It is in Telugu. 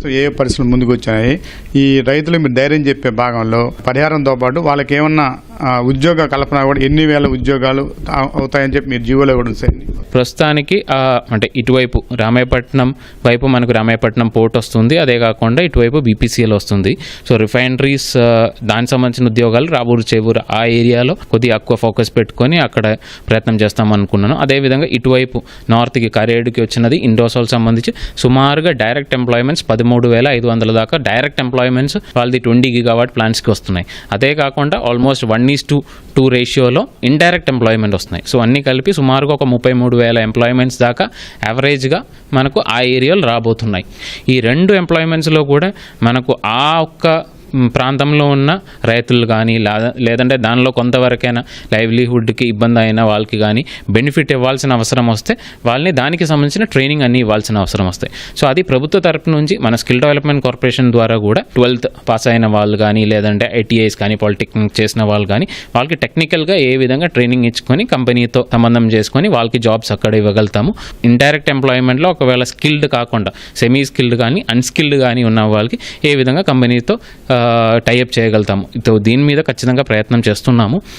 ప్రభుత్వం ఏ పరిస్థితులు ముందుకు వచ్చాయి, ఈ రైతులు మీరు ధైర్యం చెప్పే భాగంలో పరిహారంతో పాటు వాళ్ళకి ఏమన్నా ఉద్యోగ కల్పన కూడా ఎన్ని వేల ఉద్యోగాలు అవుతాయని చెప్పి మీరు జీవోలో కూడా ఉంది. ప్రస్తుతానికి అంటే ఇటువైపు రామాయపట్నం వైపు మనకు రామాయపట్నం పోర్ట్ వస్తుంది, అదే కాకుండా ఇటువైపు బీపీసీఎల్ వస్తుంది. సో రిఫైనరీస్ దానికి సంబంధించిన ఉద్యోగాలు రాబూరు చేవూరు ఆ ఏరియాలో కొద్దిగా ఎక్కువ ఫోకస్ పెట్టుకొని అక్కడ ప్రయత్నం చేస్తాం అనుకున్నాను. అదేవిధంగా ఇటువైపు నార్త్కి కరేడుకి వచ్చినది ఇండోసాల్ సంబంధించి సుమారుగా డైరెక్ట్ ఎంప్లాయ్మెంట్స్ 13,500 దాకా డైరెక్ట్ ఎంప్లాయ్మెంట్స్ వాళ్ళది 20 గిగావాట్ ప్లాంట్స్కి వస్తున్నాయి. అదే కాకుండా ఆల్మోస్ట్ 1:2 రేషియోలో ఇండైరెక్ట్ ఎంప్లాయ్మెంట్ వస్తున్నాయి. సో అన్నీ కలిపి సుమారుగా ఒక 33,000 ఎంప్లాయ్మెంట్స్ దాకా యావరేజ్గా మనకు ఆ ఏరియాలో రాబోతున్నాయి. ఈ 2 ఎంప్లాయ్మెంట్స్లో కూడా మనకు ఆ ఒక్క ప్రాంతంలో ఉన్న రైతులు కానీ లేదంటే దానిలో కొంతవరకైనా లైవ్లీహుడ్కి ఇబ్బంది అయిన వాళ్ళకి కానీ బెనిఫిట్ ఇవ్వాల్సిన అవసరం వస్తే వాళ్ళని దానికి సంబంధించిన ట్రైనింగ్ అన్నీ ఇవ్వాల్సిన అవసరం వస్తాయి. సో అది ప్రభుత్వ తరపు నుంచి మన స్కిల్ డెవలప్మెంట్ కార్పొరేషన్ ద్వారా కూడా 12th పాస్ అయిన వాళ్ళు కానీ లేదంటే ఐటీఐస్ కానీ పాలిటెక్నిక్ చేసిన వాళ్ళు కానీ వాళ్ళకి టెక్నికల్గా ఏ విధంగా ట్రైనింగ్ ఇచ్చుకొని కంపెనీతో సంబంధం చేసుకొని వాళ్ళకి జాబ్స్ అక్కడ ఇవ్వగలుగుతాము. ఇండైరెక్ట్ ఎంప్లాయ్మెంట్లో ఒకవేళ స్కిల్డ్ కాకుండా సెమీ స్కిల్డ్ కానీ అన్స్కిల్డ్ కానీ ఉన్న వాళ్ళకి ఏ విధంగా కంపెనీతో టైఅప్ చేయగలుగుతాము. దీని మీద ఖచ్చితంగా ప్రయత్నం చేస్తున్నాము.